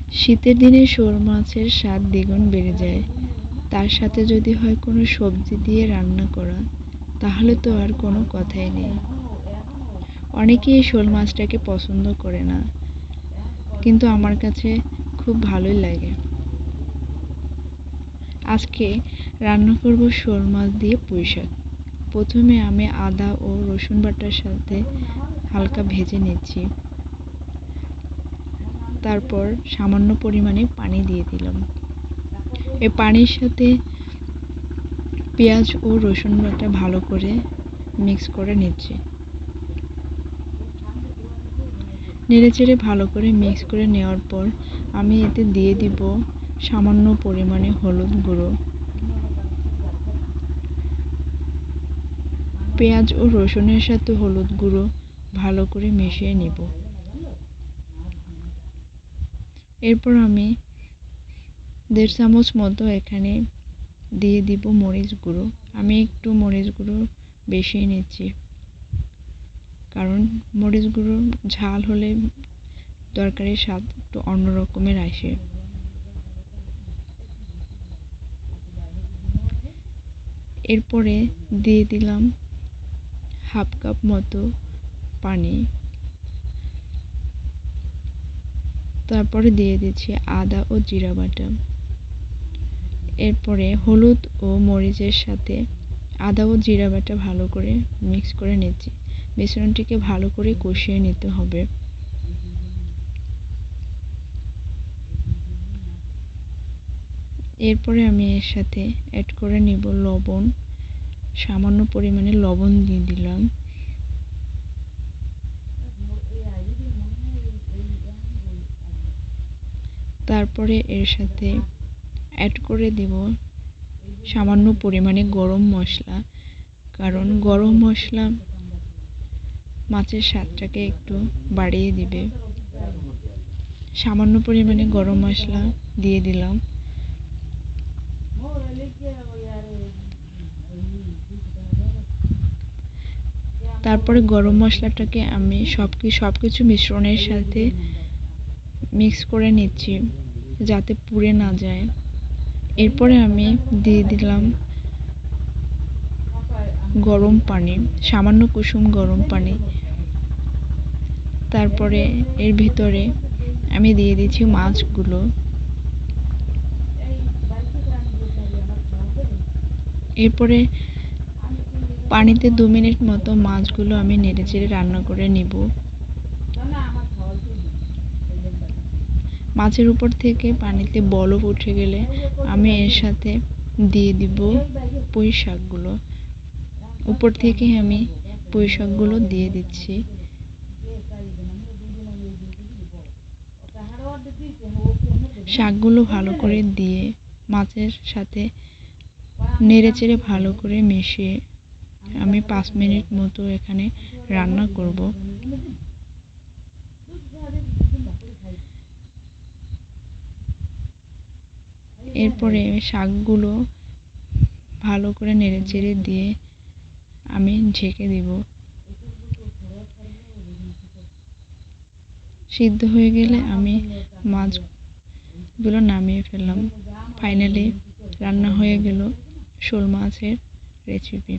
শীতের দিনে শোল মাছের স্বাদ দ্বিগুণ বেড়ে যায়। তার সাথে যদি হয় কোনো সবজি দিয়ে রান্না করা, তাহলে তো আর কোনো কথাই নেই। অনেকেই এই শোল মাছটাকে পছন্দ করে না, কিন্তু আমার কাছে খুব ভালোই লাগে। আজকে রান্না করব শোল মাছ দিয়ে পুঁই শাক। প্রথমে আমি আদা ও রসুন বাটার সাথে হালকা ভেজে নিচ্ছি। তারপর সামান্য পরিমাণে পানি দিয়ে দিলাম। এই পানির সাথে পেঁয়াজ ও রসুন বাটা ভালো করে মিক্স করে নিচ্ছি। নেড়েচেড়ে ভালো করে মিক্স করে নেওয়ার পর আমি এতে দিয়ে দিব সামান্য পরিমাণে হলুদ গুঁড়ো। পেঁয়াজ ও রসুনের সাথে হলুদ গুঁড়ো ভালো করে মিশিয়ে নিব। এরপর আমি 1.5 চামচ মতো এখানে দিয়ে দিব মরিচ গুঁড়ো। আমি একটু মরিচ গুঁড়ো বেশি নিচ্ছি, কারণ মরিচ গুঁড়ো ঝাল হলে তরকারির স্বাদ একটু অন্য রকমের আসে। এরপরে দিয়ে দিলাম 1/2 কাপ মতো পানি। তারপরে দিয়ে দিচ্ছি আদা ও জিরা বাটা। এরপরে হলুদ ও মরিচের সাথে আদা ও জিরা বাটা ভালো করে মিক্স করে নিচ্ছি। মিশ্রণটিকে ভালো করে কষিয়ে নিতে হবে। এরপরে আমি এর সাথে অ্যাড করে নিব লবণ। সামান্য পরিমাণে লবণ দিয়ে দিলাম। তারপরে এর সাথে অ্যাড করে দেব সামান্য পরিমাণে গরম মশলা, কারণ গরম মশলা মাছের স্বাদটাকে একটু বাড়িয়ে দিবে। সামান্য পরিমাণে গরম মশলা দিয়ে দিলাম। তারপরে গরম মশলাটাকে আমি সবকিছু মিশ্রণের সাথে মিক্স করে নিচ্ছি, যাতে পুড়ে না যায়। এরপরে আমি দিয়ে দিলাম গরম পানি, সামান্য কুসুম গরম পানি। তারপরে এর ভিতরে আমি দিয়ে দিচ্ছি মাছগুলো। এরপরে পানিতে 2 মিনিট মতো মাছগুলো আমি নেড়েচেড়ে রান্না করে নিব। মাছের উপর থেকে পানিতে বলক উঠে গেলে আমি এর সাথে দিয়ে দিব পুঁই শাকগুলো। উপর থেকে আমি পুঁই শাকগুলো দিয়ে দিচ্ছি। শাকগুলো ভালো করে দিয়ে মাছের সাথে নেড়েচেড়ে ভালো করে মিশিয়ে আমি 5 মিনিট মতো এখানে রান্না করব। এরপরে শাকগুলো ভালো করে নেড়েচেড়ে দিয়ে আমি ঢেকে দিব। সিদ্ধ হয়ে গেলে আমি মাছগুলো নামিয়ে ফেললাম। ফাইনালি রান্না হয়ে গেল শোল মাছের রেসিপি।